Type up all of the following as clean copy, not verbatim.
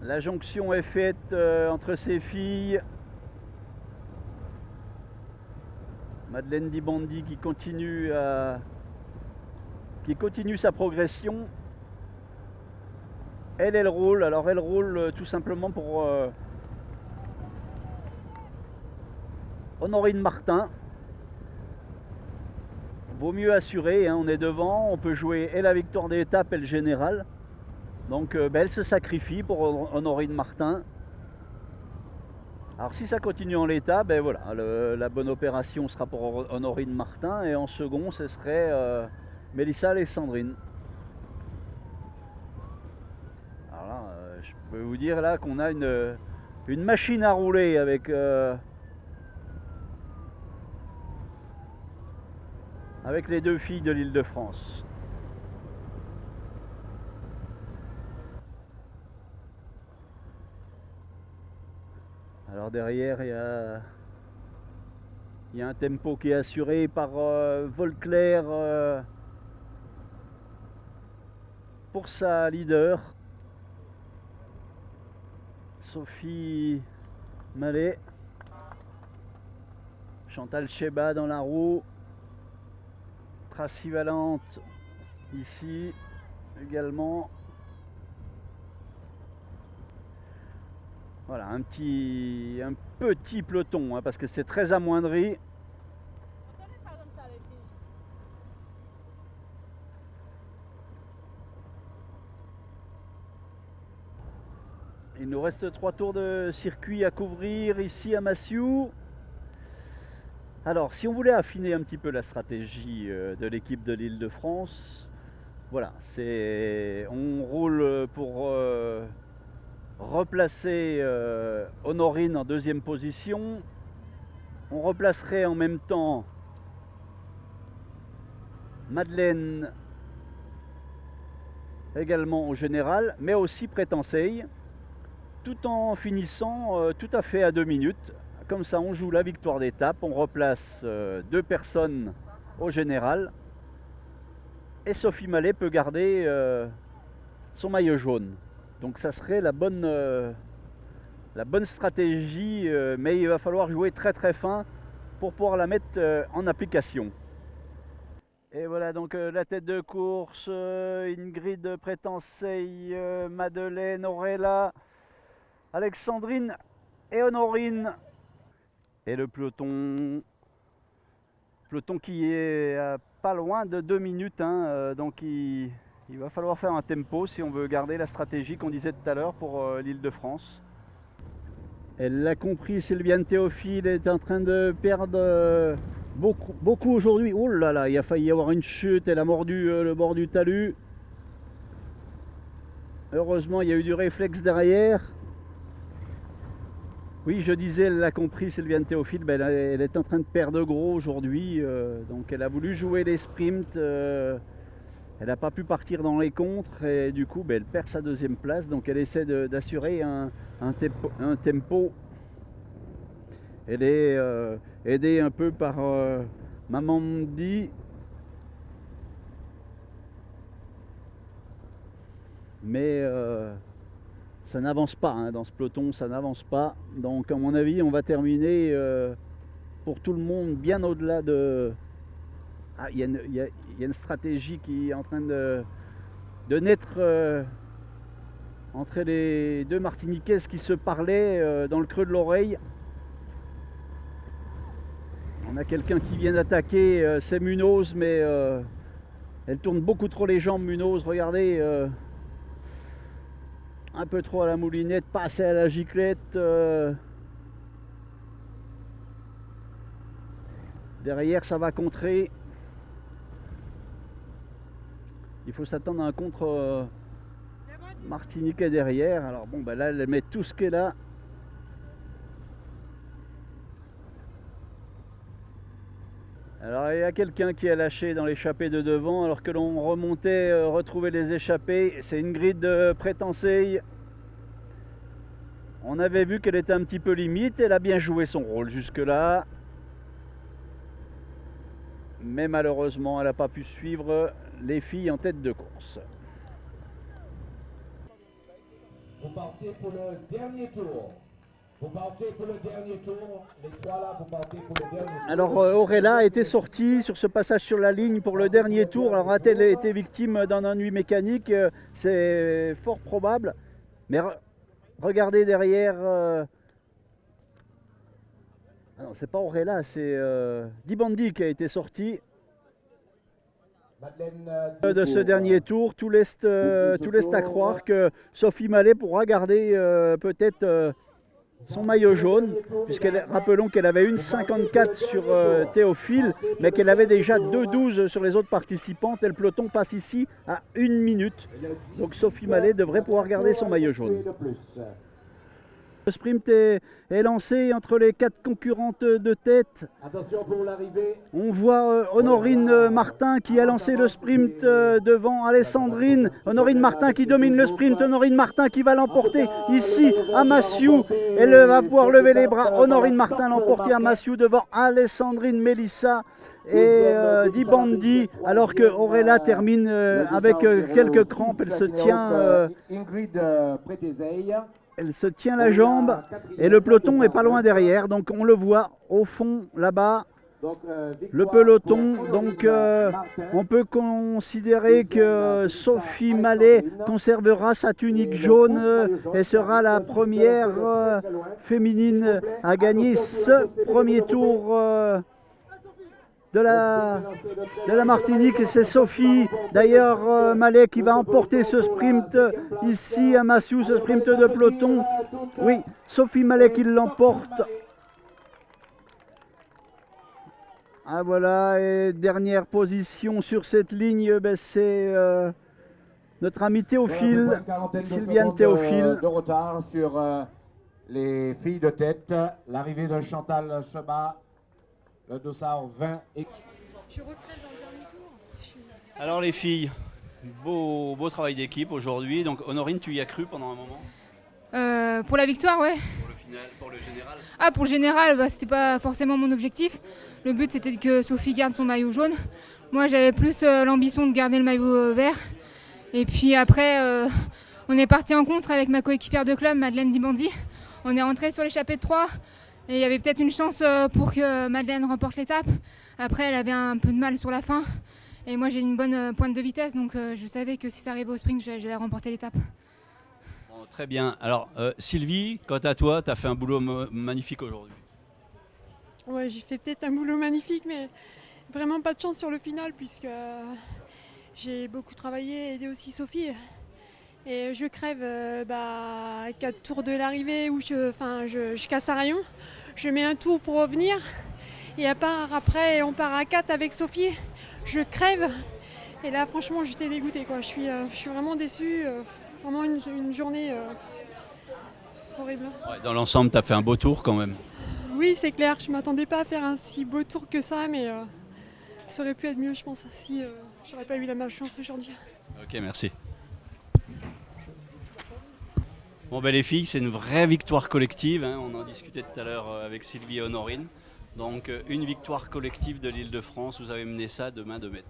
La jonction est faite entre ces filles. Madeleine Di Bandi qui continue sa progression. Elle roule. Alors elle roule tout simplement pour Honorine Martin. Vaut mieux assurer, hein, on est devant, on peut jouer et la victoire d'étape et le général. Donc elle se sacrifie pour Honorine Martin. Alors si ça continue en l'état, ben voilà, la bonne opération sera pour Honorine Martin et en second ce serait Mélissa Alexandrine. Alors là, je peux vous dire là qu'on a une machine à rouler avec les deux filles de l'Île-de-France. Alors derrière, il y a un tempo qui est assuré par Volclair pour sa leader, Sophie Mallet. Chantal Cheba dans la roue. Tracy Valente ici également. Voilà, un petit peloton, hein, parce que c'est très amoindri. Il nous reste 3 tours de circuit à couvrir ici à Massiou. Alors, si on voulait affiner un petit peu la stratégie de l'équipe de l'Île-de-France, voilà, on roule pour replacer Honorine en deuxième position. On replacerait en même temps Madeleine également au général, mais aussi Prétensey, tout en finissant tout à fait à 2 minutes. Comme ça, on joue la victoire d'étape, on replace 2 personnes au général, et Sophie Mallet peut garder son maillot jaune. Donc ça serait la bonne stratégie, mais il va falloir jouer très très fin pour pouvoir la mettre en application. Et voilà donc la tête de course, Ingrid Prétensey, Madeleine, Aurella, Alexandrine et Honorine. Et le peloton qui est pas loin de 2 minutes, hein, donc il va falloir faire un tempo si on veut garder la stratégie qu'on disait tout à l'heure pour l'Île-de-France. Elle l'a compris, Sylviane Théophile est en train de perdre beaucoup aujourd'hui. Oh là là, il a failli y avoir une chute, elle a mordu le bord du talus. Heureusement, il y a eu du réflexe derrière. Oui, je disais, elle l'a compris, Sylviane Théophile, ben elle est en train de perdre gros aujourd'hui. Donc elle a voulu jouer les sprints. Elle n'a pas pu partir dans les contres et du coup, ben, elle perd sa deuxième place. Donc elle essaie d'assurer un tempo. Elle est aidée un peu par Maman Mdi. Mais ça n'avance pas, hein, dans ce peloton, ça n'avance pas. Donc à mon avis, on va terminer pour tout le monde bien au-delà de... Ah, il y a une stratégie qui est en train de naître entre les deux Martiniquaises qui se parlaient dans le creux de l'oreille. On a quelqu'un qui vient d'attaquer, c'est Munoz, mais elle tourne beaucoup trop les jambes, Munoz. Regardez, un peu trop à la moulinette, pas assez à la giclette. Derrière, ça va contrer. Il faut s'attendre à un contre martiniquais derrière. Alors bon, ben là, elle met tout ce qu'elle a. Alors il y a quelqu'un qui a lâché dans l'échappée de devant alors que l'on remontait retrouver les échappées. C'est Ingrid Prétensey. On avait vu qu'elle était un petit peu limite. Elle a bien joué son rôle jusque-là. Mais malheureusement, elle n'a pas pu suivre les filles en tête de course. vous partez pour le dernier tour. Vous partez pour le dernier tour. Les trois là, vous partez pour le dernier tour. Alors Orella a été sortie sur ce passage sur la ligne pour le dernier tour. Alors a-t-elle été victime d'un ennui mécanique? C'est fort probable. Mais regardez derrière. Ah non, c'est pas Orella, c'est Dibandi qui a été sorti de ce dernier tour. Tout laisse à croire que Sophie Mallet pourra garder peut-être son maillot jaune, rappelons qu'elle avait une 54 sur Théophile, mais qu'elle avait déjà 2,12 sur les autres participantes. Et le peloton passe ici à 1 minute. Donc Sophie Mallet devrait pouvoir garder son maillot jaune. Le sprint est lancé entre les 4 concurrentes de tête. Attention pour l'arrivée. On voit Honorine Martin qui a lancé le sprint devant Alessandrine. Honorine Martin qui domine le sprint. Honorine Martin qui va l'emporter ici à Massiou. Elle va pouvoir lever les bras. Honorine Martin l'emporter à Massiou devant Alessandrine Mélissa et Dibandi. Alors que Orella termine avec quelques crampes. Elle se tient. Ingrid Prétézeille. Elle se tient la jambe et le peloton est pas loin derrière. Donc on le voit au fond là-bas. Le peloton, donc on peut considérer que Sophie Mallet conservera sa tunique jaune et sera la première féminine à gagner ce premier tour de la Martinique. Et c'est Sophie d'ailleurs Mallet qui va emporter ce sprint ici à Massiou, ce sprint de peloton. Oui, Sophie Mallet qui l'emporte. Ah voilà, et dernière position sur cette ligne, ben c'est notre ami Théophile, Sylviane Théophile. De retard sur les filles de tête. L'arrivée de Chantal Cheba, le dossard 20. Je recrée dans le dernier tour. Alors les filles, beau travail d'équipe aujourd'hui. Donc Honorine, tu y as cru pendant un moment? Pour la victoire, ouais. Pour le général? Ah, pour le général, bah, c'était pas forcément mon objectif. Le but, c'était que Sophie garde son maillot jaune. Moi, j'avais plus l'ambition de garder le maillot vert. Et puis après, on est parti en contre avec ma coéquipière de club, Madeleine Dibandi. On est rentré sur l'échappée de 3. Et il y avait peut-être une chance pour que Madeleine remporte l'étape. Après, elle avait un peu de mal sur la fin. Et moi, j'ai une bonne pointe de vitesse. Donc, je savais que si ça arrivait au sprint, j'allais remporter l'étape. Bon, très bien. Alors Sylvie, quant à toi, tu as fait un boulot magnifique aujourd'hui. Ouais, j'ai fait peut-être un boulot magnifique, mais vraiment pas de chance sur le final puisque j'ai beaucoup travaillé, aidé aussi Sophie. Et je crève à 4 tours de l'arrivée où je casse un rayon. Je mets un tour pour revenir. Et après, on part à 4 avec Sophie. Je crève. Et là, franchement, j'étais dégoûtée, quoi. Je suis vraiment déçue. Vraiment une journée horrible. Ouais, dans l'ensemble, tu as fait un beau tour quand même. Oui, c'est clair. Je ne m'attendais pas à faire un si beau tour que ça, mais ça aurait pu être mieux, je pense, si j'aurais pas eu la malchance aujourd'hui. Ok, merci. Bon, ben les filles, c'est une vraie victoire collective. Hein. On en discutait tout à l'heure avec Sylvie et Honorine. Donc, une victoire collective de l'Île-de-France. Vous avez mené ça de main de maître.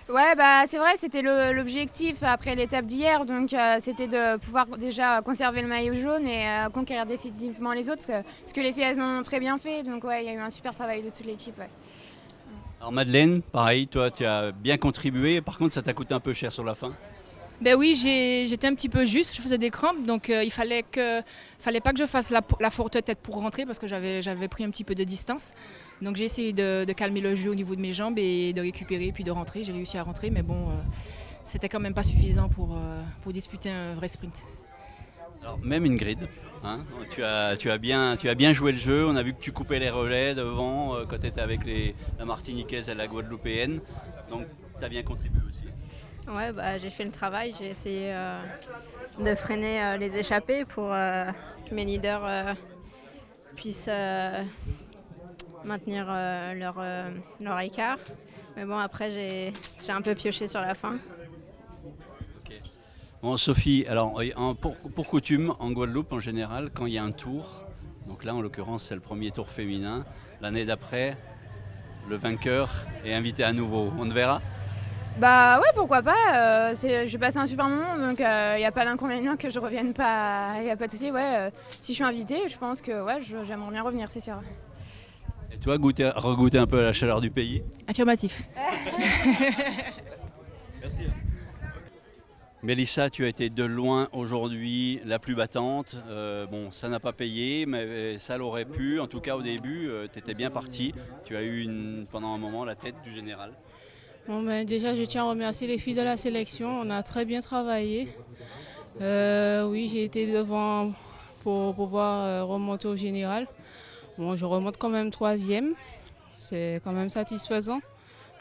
Ouais, bah c'est vrai, c'était l'objectif après l'étape d'hier, donc c'était de pouvoir déjà conserver le maillot jaune et conquérir définitivement les autres, parce que les filles elles ont très bien fait, donc ouais, il y a eu un super travail de toute l'équipe. Ouais. Alors Madeleine, pareil, toi tu as bien contribué, par contre ça t'a coûté un peu cher sur la fin. Ben oui, j'étais un petit peu juste, je faisais des crampes, donc il fallait pas que je fasse la forte tête pour rentrer parce que j'avais pris un petit peu de distance. Donc j'ai essayé de calmer le jeu au niveau de mes jambes et de récupérer puis de rentrer. J'ai réussi à rentrer, mais bon, c'était quand même pas suffisant pour disputer un vrai sprint. Alors même Ingrid, hein, tu as bien joué le jeu, on a vu que tu coupais les relais devant quand tu étais avec la Martiniquaise et la Guadeloupéenne, donc tu as bien contribué aussi. Ouais, j'ai fait le travail, j'ai essayé de freiner les échappées pour que mes leaders puissent maintenir leur écart. Mais bon, après, j'ai un peu pioché sur la fin. Okay. Bon, Sophie, alors pour coutume, en Guadeloupe en général, quand il y a un tour, donc là en l'occurrence c'est le premier tour féminin, l'année d'après, le vainqueur est invité à nouveau. On verra. Bah ouais, pourquoi pas. Je vais passer un super moment, donc il n'y a pas d'inconvénient que je revienne pas. Il n'y a pas de souci. Ouais, si je suis invitée, je pense que ouais, j'aimerais bien revenir, c'est sûr. Et toi, regoûter un peu à la chaleur du pays? Affirmatif. Merci. Mélissa, tu as été de loin aujourd'hui la plus battante. Bon, ça n'a pas payé, mais ça l'aurait pu. En tout cas, au début, tu étais bien partie. Tu as eu pendant un moment la tête du général. Bon, ben, déjà, je tiens à remercier les filles de la sélection. On a très bien travaillé. Oui, j'ai été devant pour pouvoir remonter au général. Bon, je remonte quand même 3e. C'est quand même satisfaisant.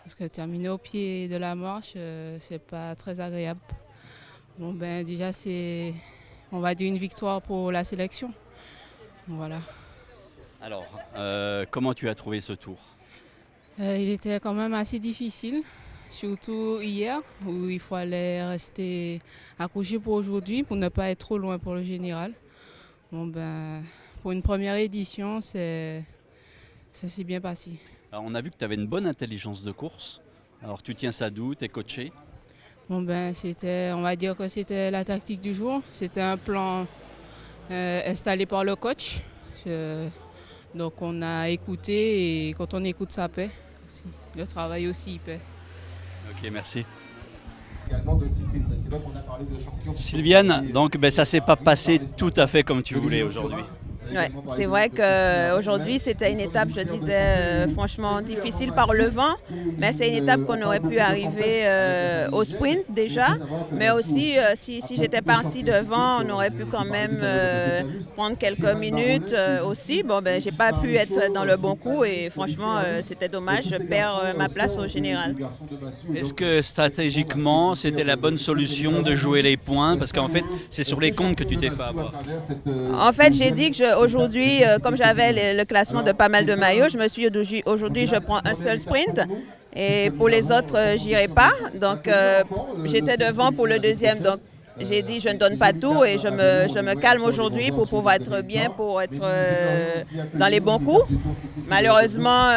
Parce que terminer au pied de la marche, c'est pas très agréable. Bon, ben, déjà, c'est, on va dire, une victoire pour la sélection. Voilà. Alors, comment tu as trouvé ce tour? Il était quand même assez difficile, surtout hier, où il fallait rester accroché pour aujourd'hui, pour ne pas être trop loin pour le général. Bon, ben, pour une première édition, ça s'est bien passé. Alors, on a vu que tu avais une bonne intelligence de course. Alors, tu tiens ça d'où? Tu es coaché? Bon, ben, on va dire que c'était la tactique du jour. C'était un plan installé par le coach. Donc on a écouté et quand on écoute, ça paie aussi. Le travail aussi, il paie. Ok, merci. Également de cyclisme. C'est vrai qu'on a parlé de champions. Sylviane, donc ça ne s'est pas passé tout à fait comme tu voulais aujourd'hui. Ouais, c'est vrai qu'aujourd'hui c'était une étape, je disais, franchement difficile par le vent, mais c'est une étape qu'on aurait pu arriver au sprint déjà, mais aussi si j'étais partie devant, on aurait pu quand même prendre quelques minutes aussi. Bon, ben, j'ai pas pu être dans le bon coup et franchement c'était dommage, je perds ma place au général. Est-ce que stratégiquement c'était la bonne solution de jouer les points? Parce qu'en fait c'est sur les comptes que tu t'es fait avoir. En fait, j'ai dit que aujourd'hui, comme j'avais le classement de pas mal de maillots, je me suis dit aujourd'hui je prends un seul sprint et pour les autres j'irai pas. Donc j'étais devant pour le deuxième. Donc j'ai dit je ne donne pas tout et je me calme aujourd'hui pour pouvoir être bien, pour être dans les bons coups. Malheureusement,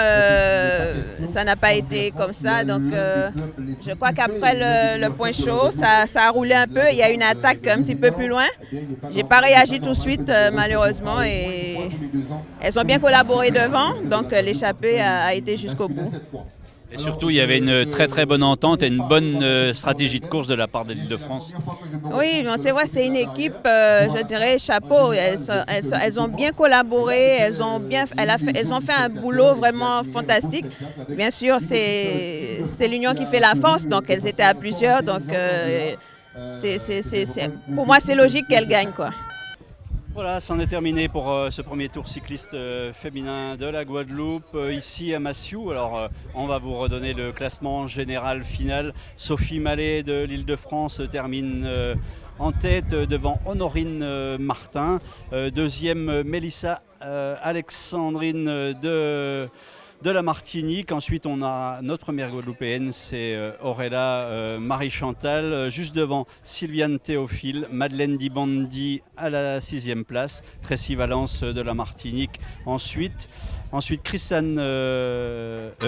ça n'a pas été comme ça. Donc je crois qu'après le point chaud, ça a roulé un peu. Il y a une attaque un petit peu plus loin. J'ai pas réagi tout de suite malheureusement et elles ont bien collaboré devant. Donc l'échappée a été jusqu'au bout. Et surtout, il y avait une très très bonne entente et une bonne stratégie de course de la part de l'Île-de-France. Oui, c'est vrai, c'est une équipe, je dirais, chapeau. Elles ont bien collaboré, elles ont fait un boulot vraiment fantastique. Bien sûr, c'est l'union qui fait la force, donc elles étaient à plusieurs. Donc, pour moi, c'est logique qu'elles gagnent, quoi. Voilà, c'en est terminé pour ce premier tour cycliste féminin de la Guadeloupe, ici à Massiou. Alors, on va vous redonner le classement général final. Sophie Mallet de l'Île-de-France termine en tête devant Honorine Martin. Deuxième, Mélissa Alexandrine de la Martinique. Ensuite, on a notre première Guadeloupéenne, c'est Auréla Marie-Chantal, juste devant Sylviane Théophile, Madeleine Dibandi à la 6e place, Tracy Valence de la Martinique. Ensuite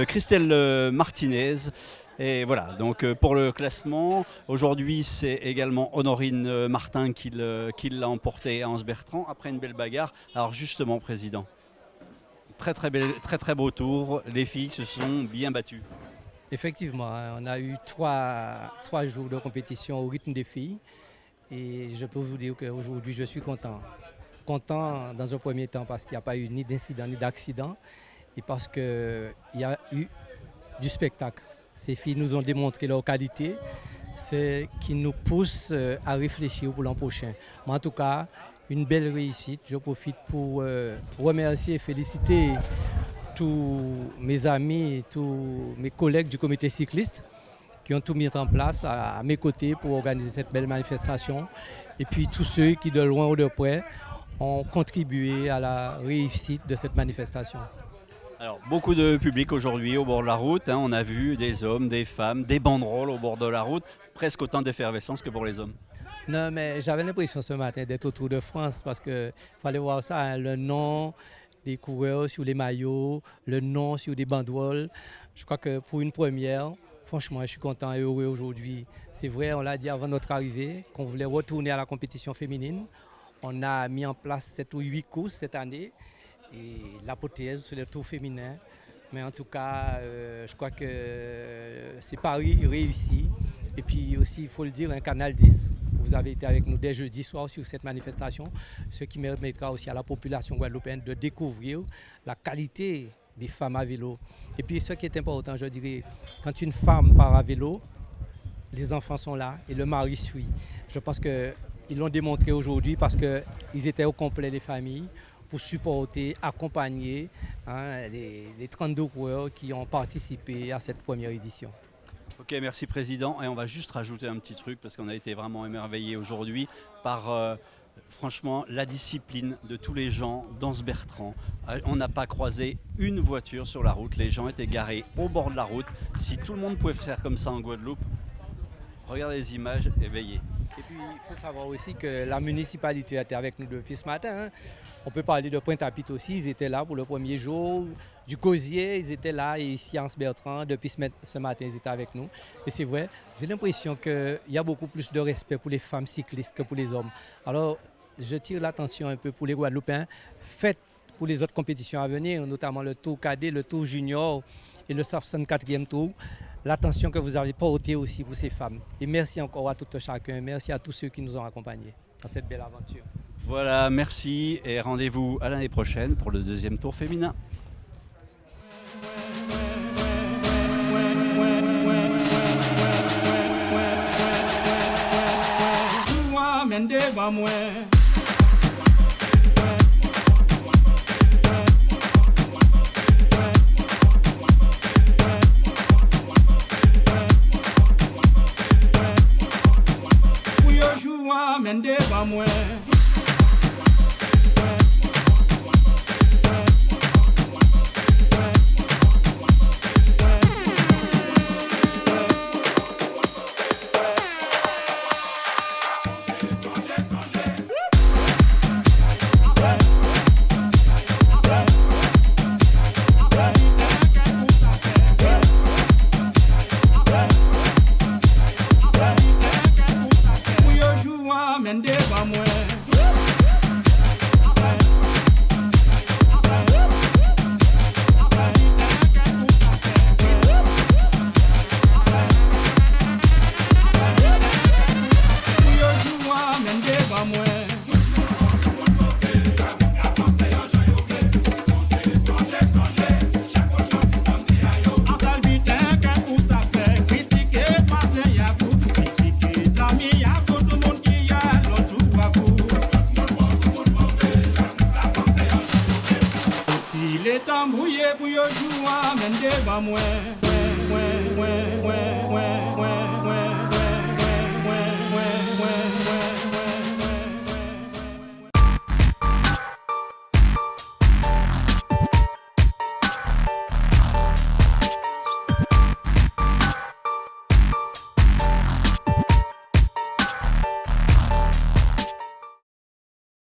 Christelle Martinez. Et voilà, donc pour le classement, aujourd'hui c'est également Honorine Martin qui l'a emporté à Anse-Bertrand après une belle bagarre. Alors justement, Président, très beau tour. Les filles se sont bien battues. Effectivement, on a eu trois jours de compétition au rythme des filles. Et je peux vous dire qu'aujourd'hui, je suis content. Content dans un premier temps parce qu'il n'y a pas eu ni d'incident ni d'accident. Et parce qu'il y a eu du spectacle. Ces filles nous ont démontré leur qualité, ce qui nous pousse à réfléchir pour l'an prochain. Mais en tout cas, une belle réussite. Je profite pour remercier et féliciter tous mes amis, tous mes collègues du comité cycliste qui ont tout mis en place à mes côtés pour organiser cette belle manifestation. Et puis tous ceux qui, de loin ou de près, ont contribué à la réussite de cette manifestation. Alors, beaucoup de public aujourd'hui au bord de la route. On a vu des hommes, des femmes, des banderoles au bord de la route. Presque autant d'effervescence que pour les hommes. Non, mais j'avais l'impression ce matin d'être au Tour de France parce qu'il fallait voir ça, le nom des coureurs sur les maillots, le nom sur des banderoles. Je crois que pour une première, il Franchement, je suis content et heureux aujourd'hui. C'est vrai, on l'a dit avant notre arrivée, qu'on voulait retourner à la compétition féminine. On a mis en place 7 ou 8 courses cette année. Et l'apothéose sur le tour féminin. Mais en tout cas, je crois que c'est Paris réussi. Et puis aussi, il faut le dire, un Canal 10. Vous avez été avec nous dès jeudi soir sur cette manifestation, ce qui permettra aussi à la population guadeloupéenne de découvrir la qualité des femmes à vélo. Et puis ce qui est important, je dirais, quand une femme part à vélo, les enfants sont là et le mari suit. Je pense qu'ils l'ont démontré aujourd'hui parce qu'ils étaient au complet, les familles, pour supporter, accompagner les 32 coureurs qui ont participé à cette première édition. Ok, merci Président. Et on va juste rajouter un petit truc parce qu'on a été vraiment émerveillés aujourd'hui par franchement la discipline de tous les gens dans ce Bertrand. On n'a pas croisé une voiture sur la route, les gens étaient garés au bord de la route. Si tout le monde pouvait faire comme ça en Guadeloupe, regardez les images et veillez. Et puis il faut savoir aussi que la municipalité était avec nous depuis ce matin. On peut parler de Pointe-à-Pitre aussi, ils étaient là pour le premier jour. Du Cosier, ils étaient là, et ici à Anse-Bertrand, depuis ce matin, ils étaient avec nous. Et c'est vrai, j'ai l'impression qu'il y a beaucoup plus de respect pour les femmes cyclistes que pour les hommes. Alors, je tire l'attention un peu pour les Guadeloupéens. Faites pour les autres compétitions à venir, notamment le Tour cadet, le Tour junior et le 64e Tour. L'attention que vous avez portée aussi pour ces femmes. Et merci encore à tout chacun, merci à tous ceux qui nous ont accompagnés dans cette belle aventure. Voilà, merci et rendez-vous à l'année prochaine pour le deuxième tour féminin. Mouillé pour yo jouer, mende ba mwen.